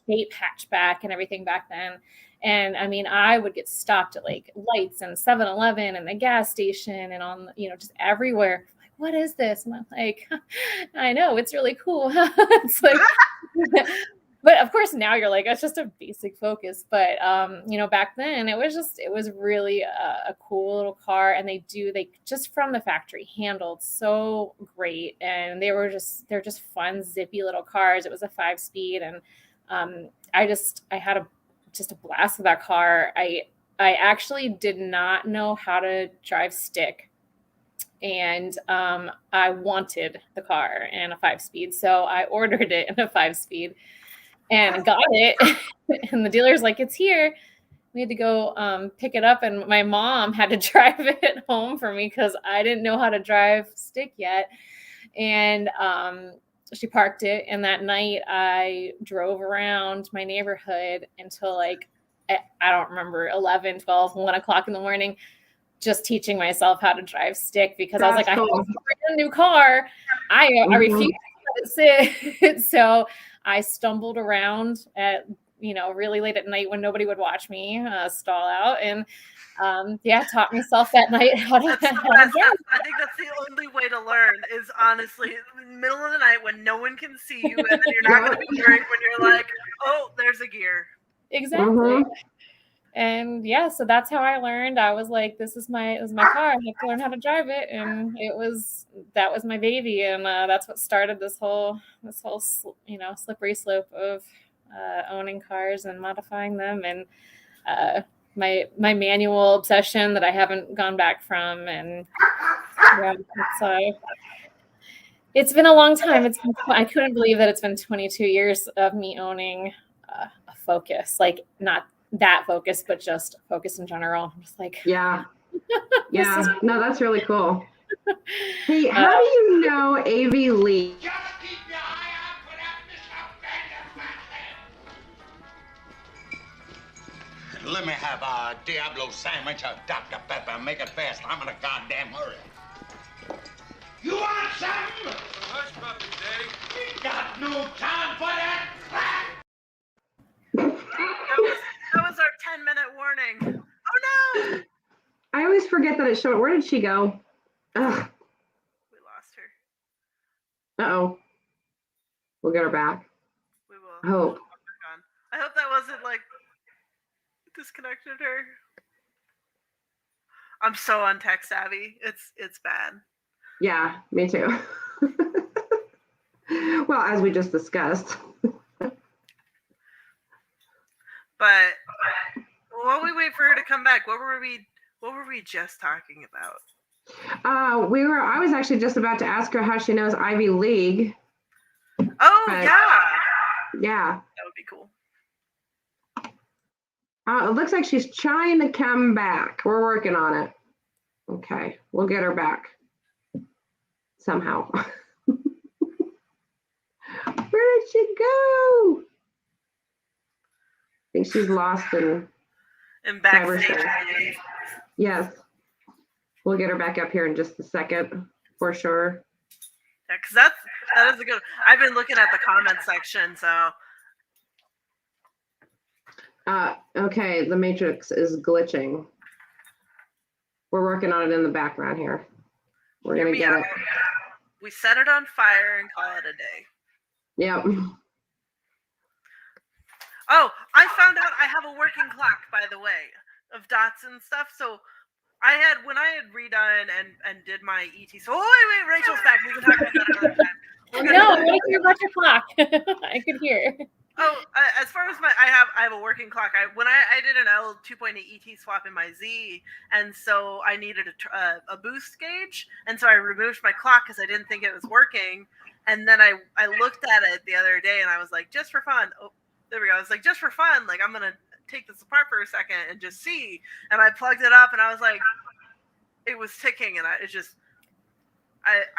shape hatchback and everything back then. And I mean, I would get stopped at lights and 7-Eleven and the gas station and on, just everywhere. What is this? And I'm I know, it's really cool. It's but of course now you're it's just a basic Focus. But, back then it was really a cool little car. And they just from the factory handled so great. And they're just fun, zippy little cars. It was a 5-speed. And I had just a blast with that car. I actually did not know how to drive stick, and I wanted the car in a 5-speed, so I ordered it in a 5-speed and got it. And the dealer's it's here. We had to go pick it up, and my mom had to drive it home for me because I didn't know how to drive stick yet. And she parked it, and that night I drove around my neighborhood until I don't remember, 11, 12, 1 o'clock in the morning, just teaching myself how to drive stick because I was I have a brand new car. I refuse to let it sit. So I stumbled around at really late at night when nobody would watch me stall out, and taught myself that night how to drive. I think that's the only way to learn is honestly in the middle of the night when no one can see you, and then you're not going to be hearing when you're oh, there's a gear. Exactly. And so that's how I learned. I was this is my car. I have to learn how to drive it, and that was my baby, and that's what started this whole slippery slope of owning cars and modifying them. And my manual obsession that I haven't gone back from. And yeah, it's been a long time. I couldn't believe that it's been 22 years of me owning a Focus, like not that Focus, but just Focus in general. I'm just like, yeah. No, that's really cool. Hey, how do you know AV Lee? Just keep your eye out for that Mr. Bender. Let me have a Diablo sandwich, a Dr. Pepper. Make it fast. I'm in a goddamn hurry. You want something? Hush puppy, Daddy. We got no time for that crap. That was our 10-minute warning. Oh no! I always forget that it showed. Where did she go? Ugh. We lost her. Uh-oh. We'll get her back. We will. I hope. I hope that wasn't like disconnected her. I'm so untech savvy. It's bad. Yeah, me too. Well, as we just discussed. But while we wait for her to come back, what were we just talking about? I was actually just about to ask her how she knows Ivy League. Oh, but, yeah. Yeah. That would be cool. It looks like she's trying to come back. We're working on it. Okay, we'll get her back somehow. Where did she go? I think she's lost in backstage. Yes. We'll get her back up here in just a second for sure. Yeah, because that is a good. I've been looking at the comment section, so. Okay, the Matrix is glitching. We're working on it in the background here. We're gonna get it. We set it on fire and call it a day. Yep. Oh, I found out I have a working clock, by the way, of dots and stuff. So when I had redone and did my ET. So wait, Rachel's back. We can talk about that another time. No, I want to hear about your clock. I could hear. Oh, as far as I have a working clock. When I did an L 2.8 ET swap in my Z, and so I needed a boost gauge, and so I removed my clock because I didn't think it was working. And then I looked at it the other day, and I was like, just for fun. Oh, there we go. I was like, just for fun, like I'm gonna take this apart for a second and just see. And I plugged it up, and I was like, it was ticking, and I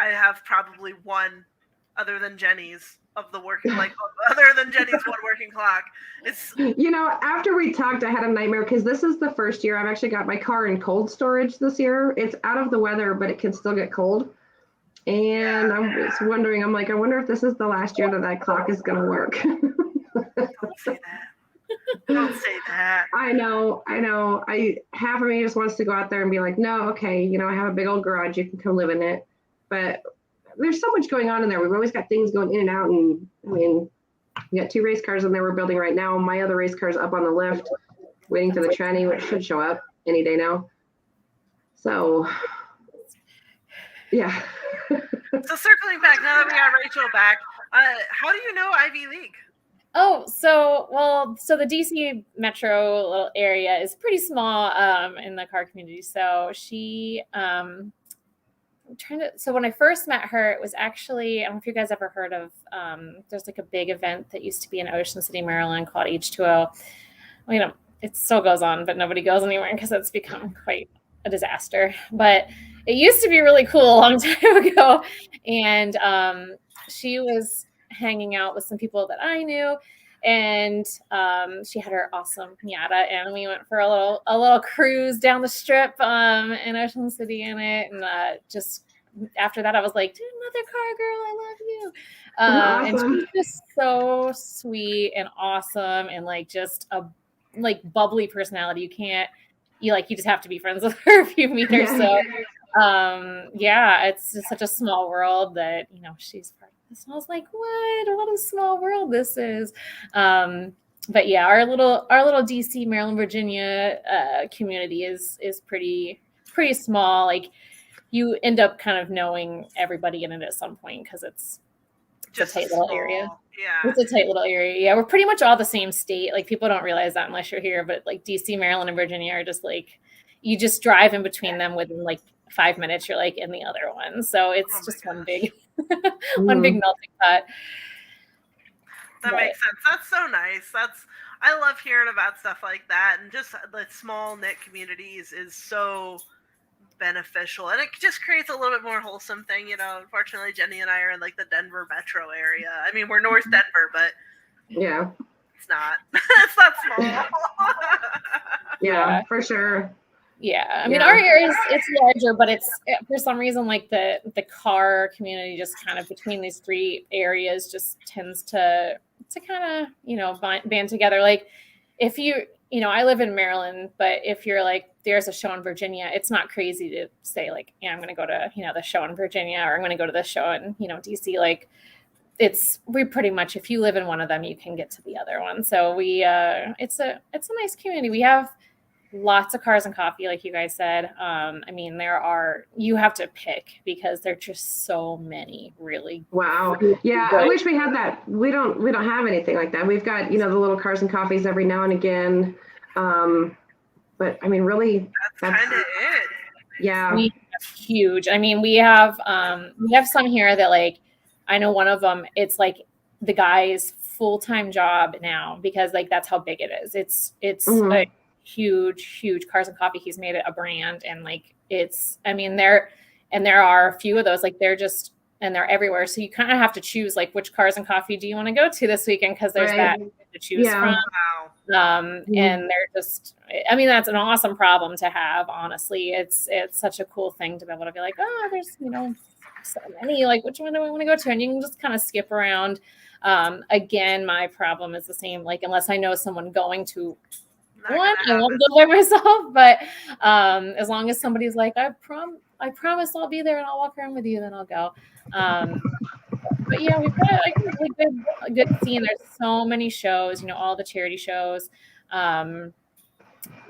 have probably one other than Jenny's of the working, like other than Jenny's one working clock. It's after we talked, I had a nightmare because this is the first year I've actually got my car in cold storage this year. It's out of the weather, but it can still get cold. And I'm just wondering, I wonder if this is the last year that clock is going to work. Don't say that. Don't say that. I know. Half of me just wants to go out there and be like, no, okay, I have a big old garage. You can come live in it. But there's so much going on in there. We've always got things going in and out. And we got 2 race cars in there we're building right now. My other race car's up on the lift, waiting for the tranny, which should show up any day now. So, yeah. So circling back, now that we got Rachel back, how do you know Ivy League? Oh, so the DC metro little area is pretty small in the car community. So she so when I first met her, it was actually, I don't know if you guys ever heard of, there's like a big event that used to be in Ocean City, Maryland called H2O. It still goes on, but nobody goes anywhere because it's become quite a disaster. But it used to be really cool a long time ago. And she was hanging out with some people that I knew, and she had her awesome Miata, and we went for a little cruise down the strip in Ocean City in it, and just after that I was like, another car girl, I love you. Awesome. And she's just so sweet and awesome, and just a bubbly personality. You just have to be friends with her if you meet her. So it's just such a small world that she's part of this. And I was like, what a small world this is. But yeah, our little DC, Maryland, Virginia community is pretty small. You end up kind of knowing everybody in it at some point because it's Just a tight little area. small. Yeah. It's a tight little area. Yeah, we're pretty much all the same state. Like people don't realize that unless you're here, but like DC, Maryland, and Virginia are just like you just drive in between them within like 5 minutes. You're like in the other one, so it's just one big, one big melting pot. That makes sense. That's so nice. I love hearing about stuff like that, and just the small knit communities is so beneficial, and it just creates a little bit more wholesome thing. You know, unfortunately, Jenny and I are in like the Denver metro area. I mean, we're North Denver, but yeah, it's not. It's not small. Yeah, for sure. Yeah, I mean, our area it's larger, but it's for some reason like the car community just kind of between these three areas just tends to kind of band together. Like if I live in Maryland, but if you're like there's a show in Virginia, it's not crazy to say like, yeah, I'm going to go to the show in Virginia, or I'm going to go to the show in DC. Like we pretty much, if you live in one of them, you can get to the other one. So we it's a nice community. We have lots of cars and coffee, like you guys said. I mean, you have to pick because there are just so many really. Wow. Yeah. I wish we had that. We don't have anything like that. We've got, the little cars and coffees every now and again. But I mean, really, that's kind of it. Yeah. We have huge. I mean, we have some here that like, I know one of them, it's like the guy's full-time job now because like, that's how big it is. It's a huge cars and coffee. He's made it a brand, and like there are a few of those, like they're everywhere. So you kind of have to choose like which cars and coffee do you want to go to this weekend, because there's that to choose from. And they're just, I mean, that's an awesome problem to have, honestly. It's such a cool thing to be able to be like, oh, there's so many, like which one do I want to go to, and you can just kind of skip around. Again, my problem is the same, like unless I know someone going to one, I won't go by myself, but as long as somebody's like, I promise I'll be there and I'll walk around with you, then I'll go. But yeah, we've got like a good scene. There's so many shows, all the charity shows, some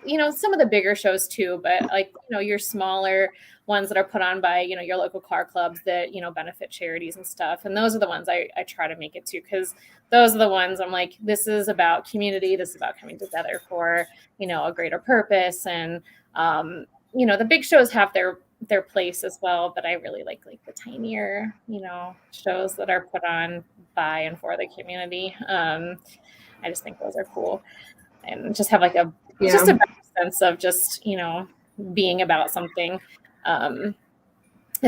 of the bigger shows too, but like, your smaller ones that are put on by, your local car clubs that, benefit charities and stuff. And those are the ones I try to make it to, because those are the ones I'm like, this is about community. This is about coming together for, a greater purpose. And, the big shows have their place as well, but I really like the tinier, shows that are put on by and for the community. I just think those are cool, and just have like just a better sense of just, being about something. And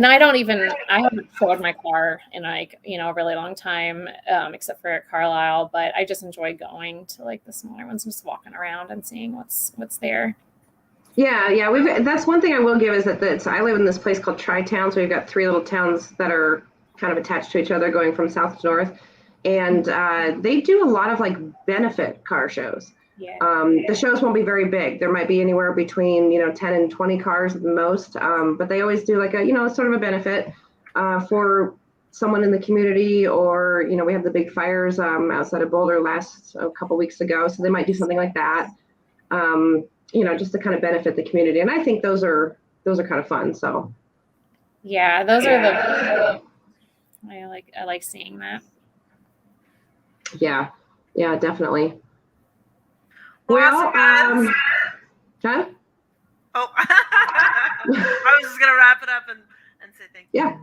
I haven't showed my car in like, a really long time, except for at Carlisle, but I just enjoy going to like the smaller ones, just walking around and seeing what's there. Yeah. That's one thing I will give is that I live in this place called Tri-Town. So we've got three little towns that are kind of attached to each other going from south to north. And they do a lot of like benefit car shows. Yeah. The shows won't be very big. There might be anywhere between, 10 and 20 cars at the most. But they always do like a, sort of a benefit for someone in the community, or, we have the big fires outside of Boulder a couple weeks ago. So they might do something like that, just to kind of benefit the community. And I think those are kind of fun. So. Yeah, those are I like seeing that. Yeah, definitely. Well, John? Oh, I was just gonna wrap it up and say thank you. Yeah.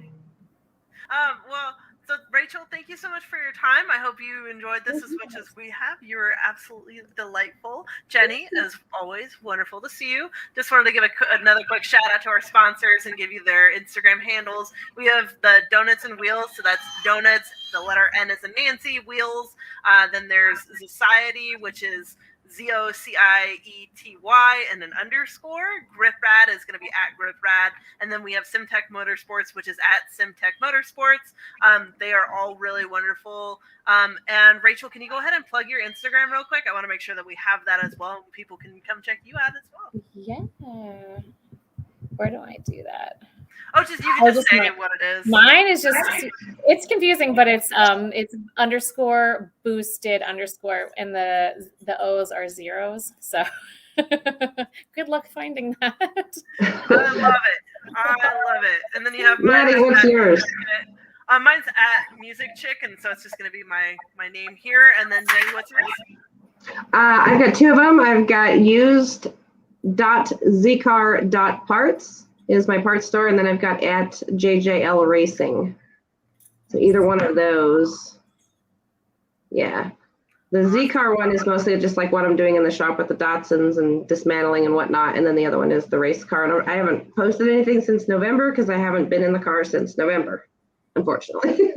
Well, so Rachel, thank you so much for your time. I hope you enjoyed this as much as we have. You were absolutely delightful. Jenny, as always, wonderful to see you. Just wanted to give another quick shout out to our sponsors and give you their Instagram handles. We have the Donuts and Wheels, so that's donuts, the letter N as in Nancy, wheels. Then there's ZOCIETY, which is ZOCIETY and an underscore. GripRad is going to be at GripRad. And then we have Simtec Motorsports, which is at Simtec Motorsports. They are all really wonderful. And Rachel, can you go ahead and plug your Instagram real quick? I want to make sure that we have that as well. People can come check you out as well. Yeah. Where do I do that? Oh, you can just say what it is. Mine is just, it's confusing, but it's underscore boosted underscore, and the O's are zeros. So good luck finding that. I love it. And then you have Maddie, what's yours? Mine's at Music Chick, and so it's just going to be my name here. And then Jenny, what's yours? I've got two of them. I've got used.zcar.parts is my parts store, and then I've got at JJL Racing. So either one of those. Yeah. The Z-Car one is mostly just like what I'm doing in the shop with the Datsuns and dismantling and whatnot. And then the other one is the race car. And I haven't posted anything since November because I haven't been in the car since November, unfortunately.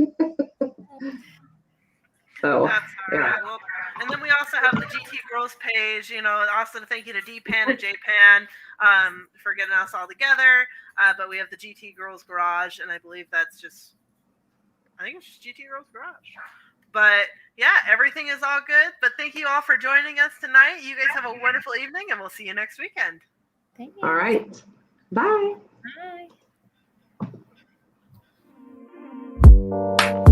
So, That's all right. Well, and then we also have the GT Girls page. You know, also thank you to DPAN and JPAN for getting us all together. But we have the GT Girls Garage, and I believe that's just, I think it's just GT Girls Garage. But yeah, everything is all good. But thank you all for joining us tonight. You guys have a wonderful evening, and we'll see you next weekend. Thank you. all right. Bye. Bye.